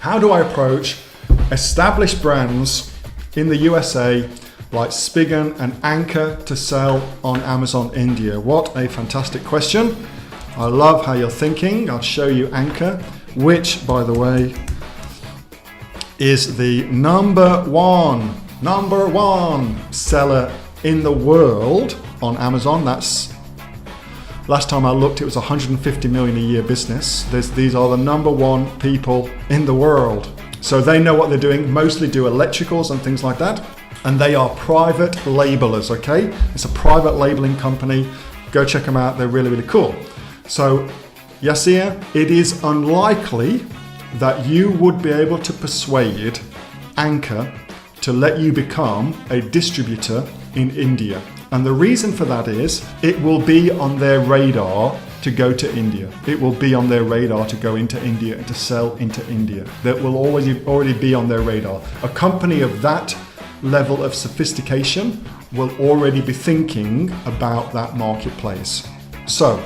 How do I approach established brands in the USA like Spigen and Anchor to sell on Amazon India? What a fantastic question. I love how you're thinking. I'll show you Anchor, which, by the way, is the number one seller in the world on Amazon. That's, last time I looked, it was 150 million a year business. These are the number one people in the world. So they know what they're doing, mostly do electricals and things like that. And they are private labelers, okay? It's a private labeling company. Go check them out, they're really, really cool. So, Yasir, it is unlikely that you would be able to persuade Anchor to let you become a distributor in India. And the reason for that is it will be on their radar to go to India. It will be on their radar to go into India and to sell into India. That will already be on their radar. A company of that level of sophistication will already be thinking about that marketplace. So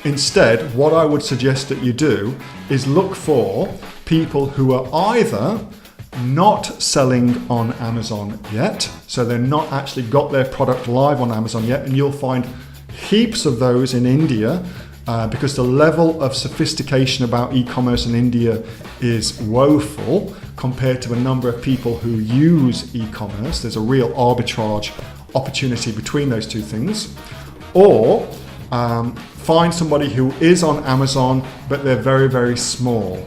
instead, what I would suggest that you do is look for people who are either not selling on Amazon yet, so they're not actually got their product live on Amazon yet, and you'll find heaps of those in India because the level of sophistication about e-commerce in India is woeful compared to a number of people who use e-commerce. There's a real arbitrage opportunity between those two things. Or find somebody who is on Amazon, but they're very, very small.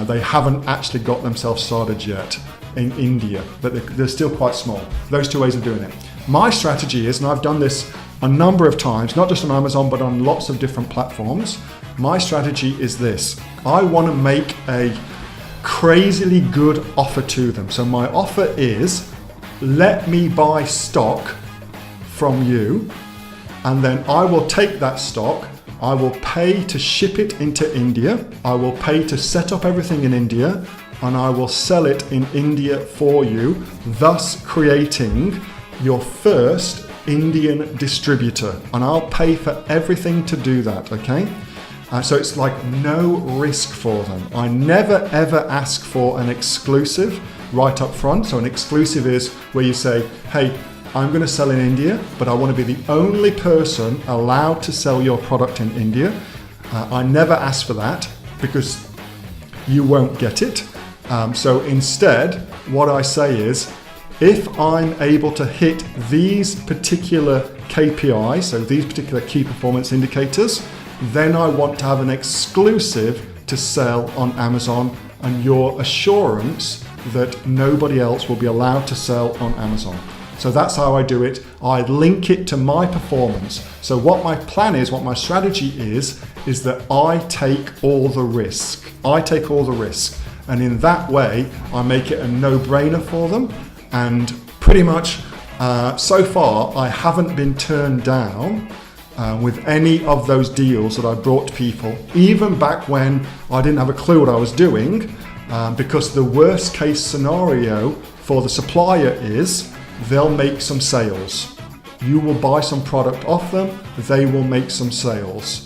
They haven't actually got themselves started yet in India, but they're still quite small. Those two ways of doing it. My strategy is, and I've done this a number of times, not just on Amazon, but on lots of different platforms. My strategy is this. I want to make a crazily good offer to them. So my offer is, let me buy stock from you, and then I will take that stock, I will pay to ship it into India, I will pay to set up everything in India, and I will sell it in India for you, thus creating your first Indian distributor. And I'll pay for everything to do that, okay? So it's like no risk for them. I never ever ask for an exclusive right up front. So an exclusive is where you say, hey, I'm going to sell in India, but I want to be the only person allowed to sell your product in India. I never ask for that because you won't get it. So instead, what I say is, if I'm able to hit these particular KPIs, so these particular key performance indicators, then I want to have an exclusive to sell on Amazon and your assurance that nobody else will be allowed to sell on Amazon. So that's how I do it. I link it to my performance. So what my plan is, what my strategy is that I take all the risk. I take all the risk. And in that way, I make it a no-brainer for them. And pretty much so far, I haven't been turned down with any of those deals that I brought to people, even back when I didn't have a clue what I was doing, because the worst case scenario for the supplier is they'll make some sales. You will buy some product off them, they will make some sales.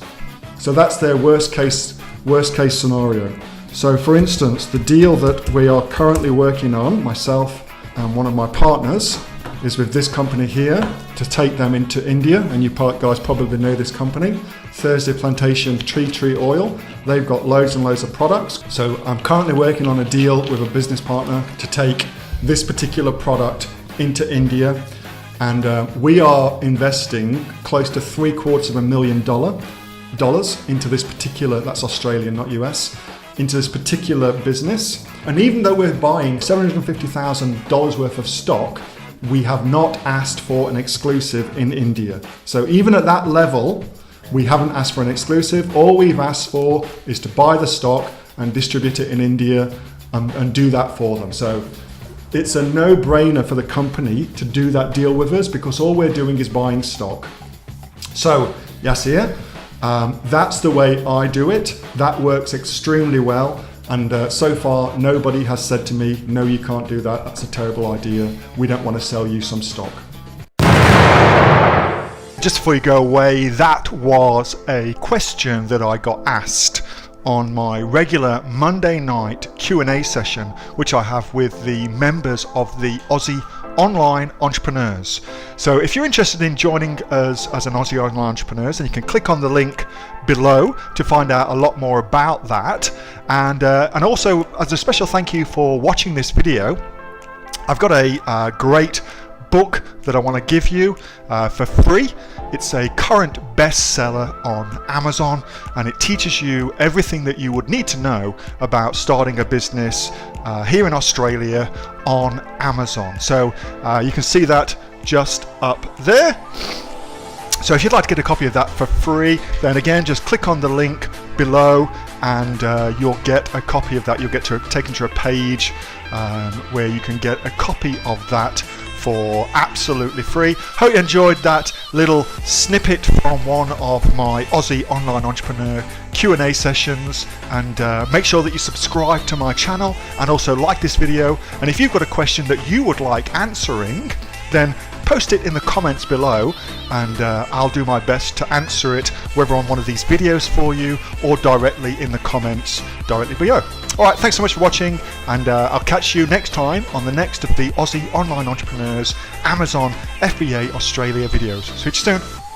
So that's their worst case scenario. So for instance, the deal that we are currently working on, myself and one of my partners, is with this company here to take them into India, and you guys probably know this company, Thursday Plantation Tea Tree Oil. They've got loads and loads of products. So I'm currently working on a deal with a business partner to take this particular product into India, and we are investing close to $750,000 into this particular, that's Australian, not US, into this particular business. And even though we're buying $750,000 worth of stock, we have not asked for an exclusive in India. So even at that level, we haven't asked for an exclusive. All we've asked for is to buy the stock and distribute it in India and do that for them. So it's a no-brainer for the company to do that deal with us because all we're doing is buying stock. So Yasir, that's the way I do it. That works extremely well. And so far, nobody has said to me, no, you can't do that. That's a terrible idea. We don't want to sell you some stock. Just before you go away, that was a question that I got asked on my regular Monday night Q&A session, which I have with the members of the Aussie Online Entrepreneurs. So if you're interested in joining us as an Aussie Online Entrepreneurs, then you can click on the link below to find out a lot more about that. And also, as a special thank you for watching this video, I've got a great book that I want to give you for free. It's a current bestseller on Amazon, and it teaches you everything that you would need to know about starting a business here in Australia on Amazon. So you can see that just up there. So if you'd like to get a copy of that for free, then again, just click on the link below and you'll get a copy of that. You'll get taken to a page where you can get a copy of that for absolutely free. Hope you enjoyed that little snippet from one of my Aussie Online Entrepreneur Q&A sessions, and make sure that you subscribe to my channel and also like this video. And if you've got a question that you would like answering, then post it in the comments below, and I'll do my best to answer it, whether on one of these videos for you or directly in the comments directly below. Alright, thanks so much for watching, and I'll catch you next time on the next of the Aussie Online Entrepreneurs Amazon FBA Australia videos. See you soon.